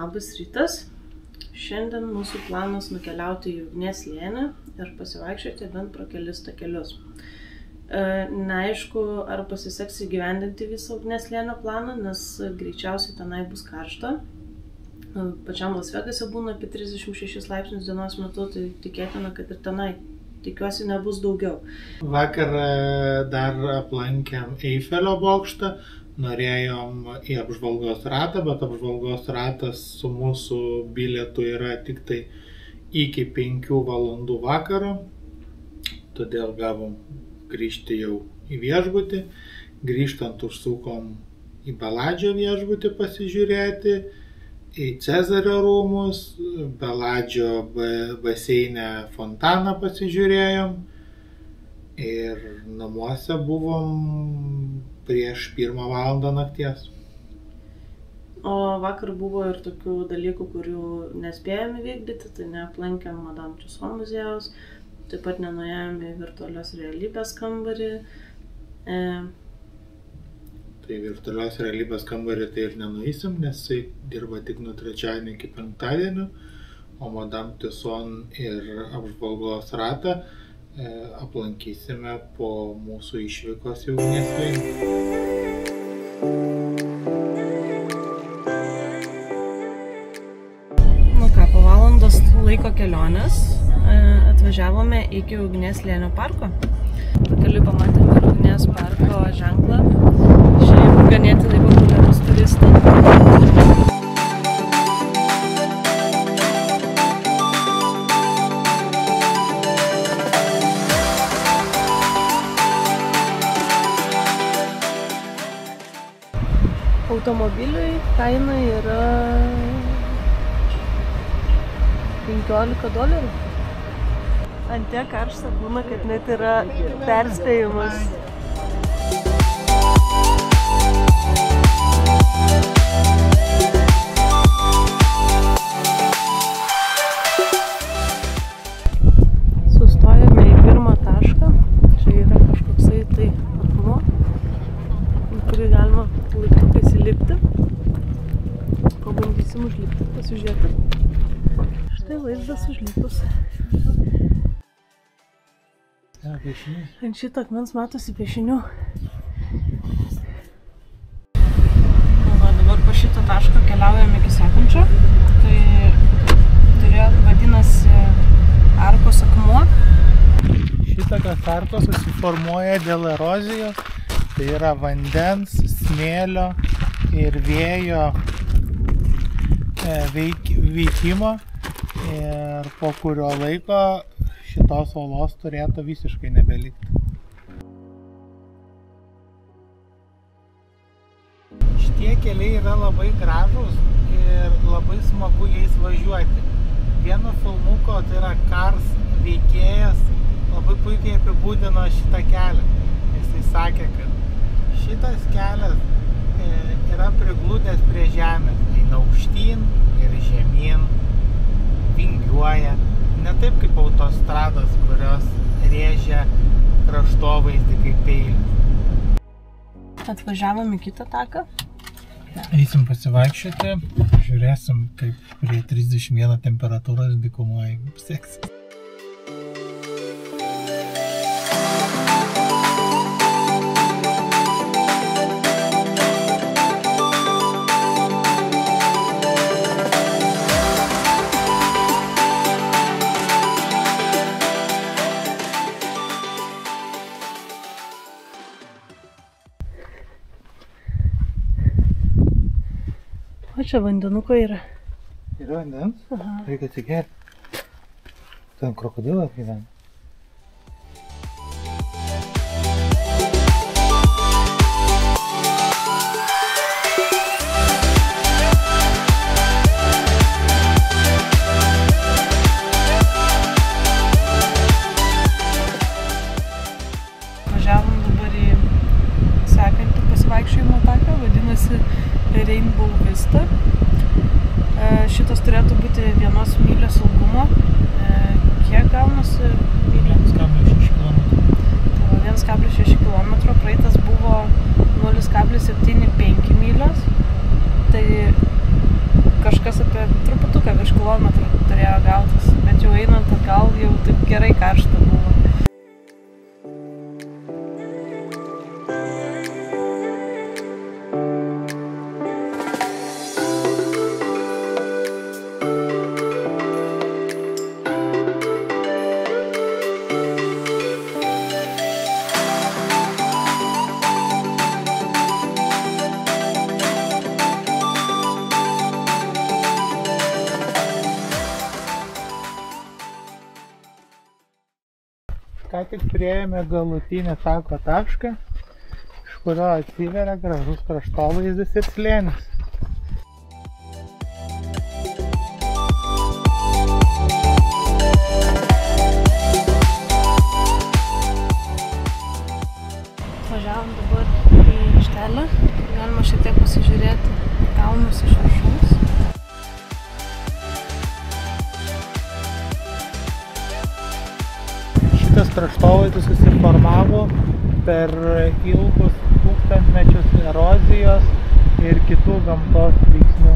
Labas rytas. Šiandien mūsų planas nukeliauti į Ugnies slėnį ir pasivaikščioti bent pro kelis takelius. Neaišku, ar pasiseks įgyvendinti visą Ugnies slėnio planą, nes greičiausiai tenai bus karšta. Pačiam Las Vegase būna apie 36 laipsnius dienos metu, tai tikėtina, kad ir tenai. Tikiuosi nebus daugiau. Vakar dar aplankėm Eifelio bokštą, norėjom į apžvalgos ratą, bet apžvalgos ratas su mūsų bilietu yra tik tai iki 5 valandų vakaro, todėl gavom grįžti jau į viešbutį. Grįžtant užsukom į Baladžio viešbutį pasižiūrėti, į Cezario rūmus, Baladžio baseine fontaną pasižiūrėjom ir namuose buvom prieš 1 valandą nakties. O vakar buvo ir tokių dalykų, kurių nespėjome vykdyti, tai neaplankėm Madame Tussauds muziejaus, taip pat nenuėjome į virtualios realybės kambarį. Tai virtualios realybės kambarį tai ir nenueisim, nes jisai dirba tik nuo trečiadienio iki penktadienio, o Madame Tussauds ir apžvalgos ratą aplankysime po mūsų išvykos į Ugnies slėnį. Nu ką, po valandos laiko kelionės atvažiavome iki Ugnies slėnio parko. Pakeliui pamatėme ir Ugnies parko ženklą. Šiaip ganėtinai populiarus turistai. Automobiliui kaina yra $15. Ant tiek karšta būna, kad net yra perspėjimas. Sustojame į pirmą tašką. Čia yra kažkoksai tai akmuo, kurį galima laiptukais įlipti. Pabandysim užlipti, pasižiūrėti. Štai vaizdas užlipus. Ant šito akmens matosi piešinių. Dabar po šito taško keliaujame iki sekančio. Tai vadinasi arkos akmuo. Šitokios arkos susiformuoja dėl erozijos. Tai yra vandens, smėlio ir vėjo veikimo. Ir po kurio laiko šitos uolos turėtų visiškai nebelikti. Šitie keliai yra labai gražūs ir labai smagu jais važiuoti. Vieno filmuko, tai yra Cars veikėjas, labai puikiai apibūdino šitą kelią. Jisai sakė, kad šitas kelias yra prigludęs prie žemės, eina aukštyn ir žemyn, vingiuoja. Ne taip kaip autostrados, kurios rėžia kraštovaizdį kaip peilį. Atvažiavom į kitą taką. Eisim pasivaikščioti, žiūrėsim, kaip prie 31 temperatūros dykumoje seksis. O čia vandenuko yra. Yra vandens? Aha. Reikia atsigerti. Ten krokodilas gyvena. Važiavom dabar į sekantį pasivaikščiojimo taką, vadinasi Rainbow Vista. Šitas turėtų būti 1 mylios ilgumo. Kiek gaunasi? 1,6 km. 1,6 km, praeitas buvo 0,75 mylios. Tai kažkas apie truputuką virš kilometrų turėjo gautis, bet jau einant atgal jau taip gerai karšta buvo. Ką tik priėjome galutinį tako tašką, iš kurio atsiveria gražus kraštovaizdis ir slėnis. Važiavom dabar į aikštelę, galima šiek tiek pasižiūrėti kalnus iš viršaus. Šitas kraštovaizdis susiformavo per ilgus tūkstantmečius erozijos ir kitų gamtos veiksnių.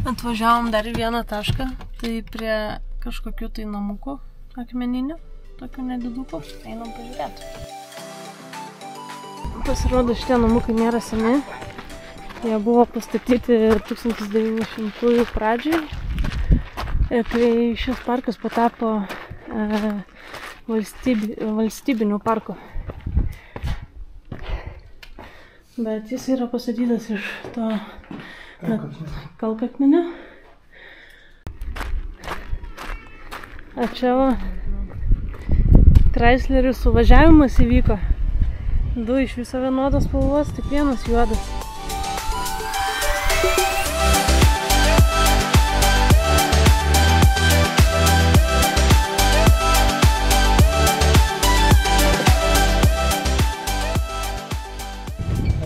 Atvažiavom dar į vieną tašką, tai prie kažkokių tai namukų akmeninių, tokių nedidukų, einam pažiūrėti. Pasirodo, šitie namukai nėra seni, jie buvo pastatyti 1900 pradžiai, kai šis parkas patapo valstybiniu parku. Bet jis yra pastatytas iš to kalkakmenio. A čia va Chryslerių suvažiavimas įvyko. Du iš viso vienodos spalvos, tik vienas juodas.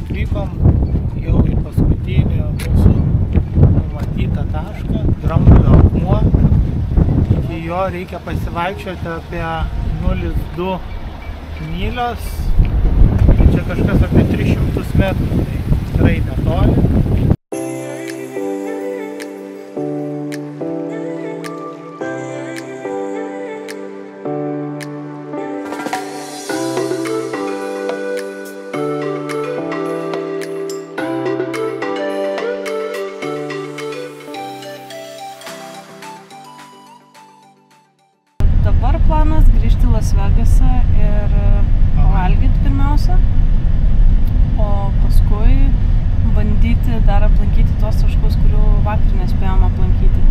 Atvykom jau į paskutinį mūsų numatytą tašką, Dramblio akmuo. Iki jo reikia pasivaikščioti apie 0,2 mylios. Čia kažkas apie 300 metrų, tai tikrai netoli. Dabar planas grįžti į Las Vegasą ir pavalgyti pirmiausia, o paskui bandyti dar aplankyti tuos taškus, kurių vakar nespėjom aplankyti.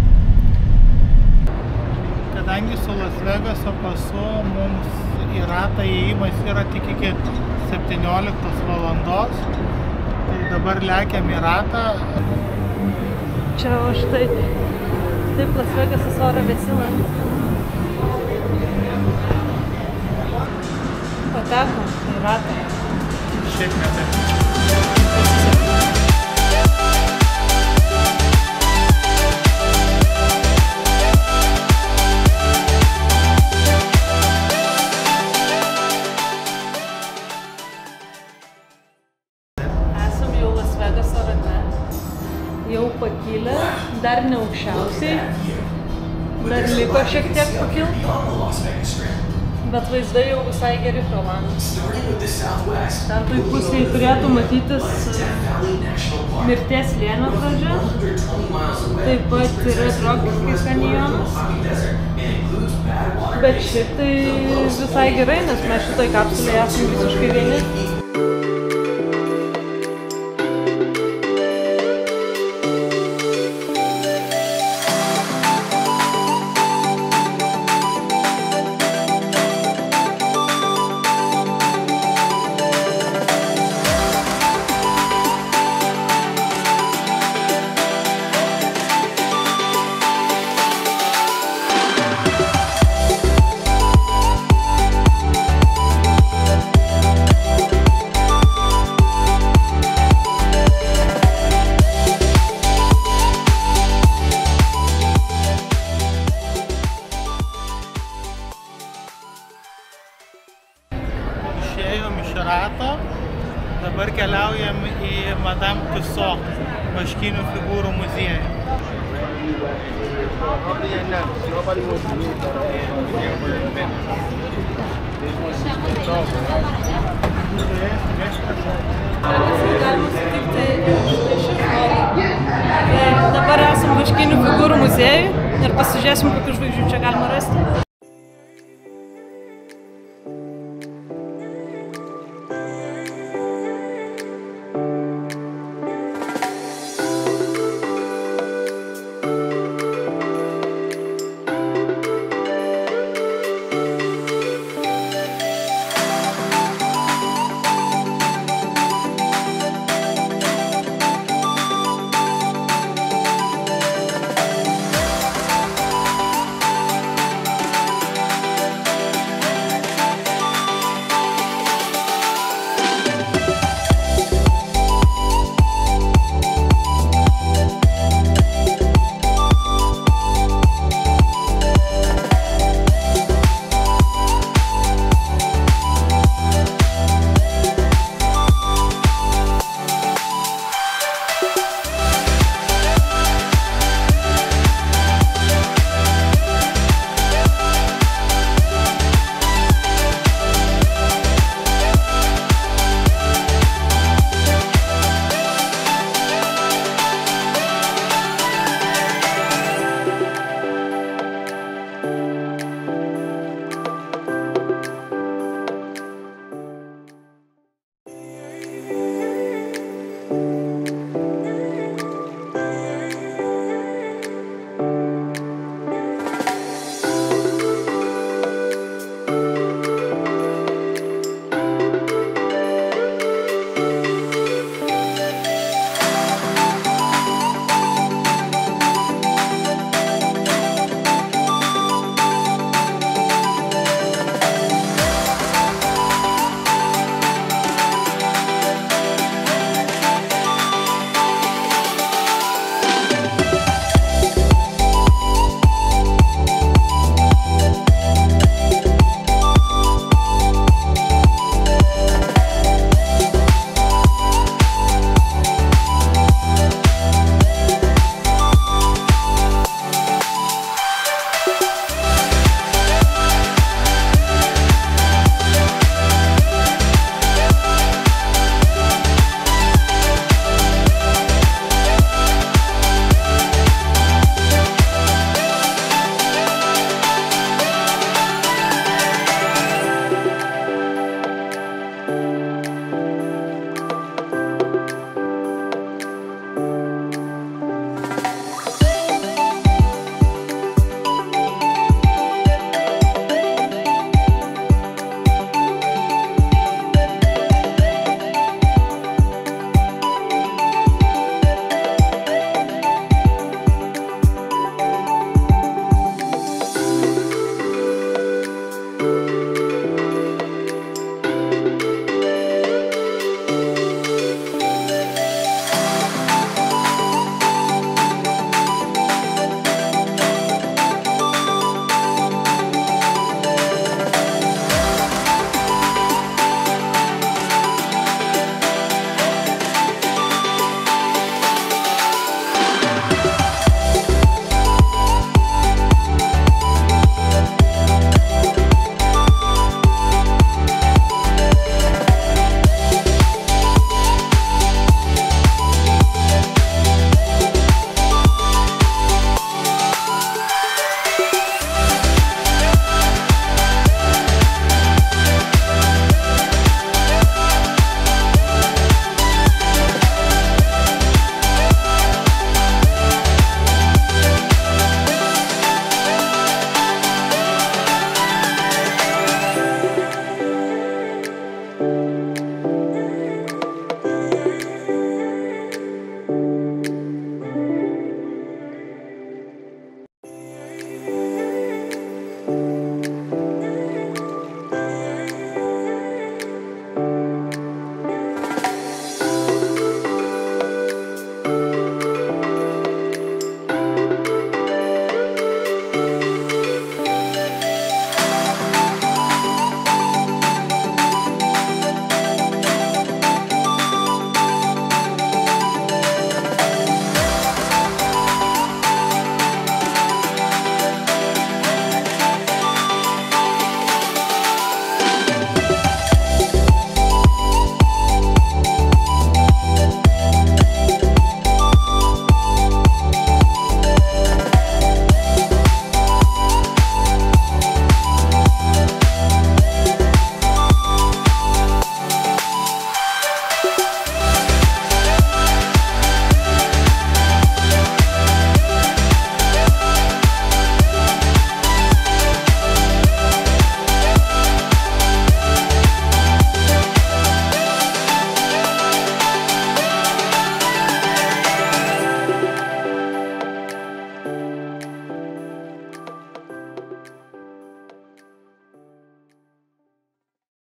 Kadangi su Las Vegaso pasu mums į ratą įėjimas yra tik iki 17 valandos, tai dabar lekiam į ratą. Čia o štai taip Las Vegasas oro vėsina. Patekom į ratą. Šiaip ne taip. Esam jau Las Vegaso rate. Jau pakilę, dar ne aukščiausiai. Dar liko šiek tiek pakilti. Bet vaizdai jau visai geri pro langą. Ten toj pusėje turėtų matytis Mirties slėnio pradžia. Taip pat Red Rock kanjonas. Bet šiaip tai visai gerai, nes mes šitoj kapsulėje esam visiškai vieni. Dabar keliaujam į Madame Tussauds vaškinių figūrų muziejų. Galima sutikti dabar esam vaškinių figūrų muziejui ir pasižiūrėsim, kokių žvaigždžių čia galima rasti.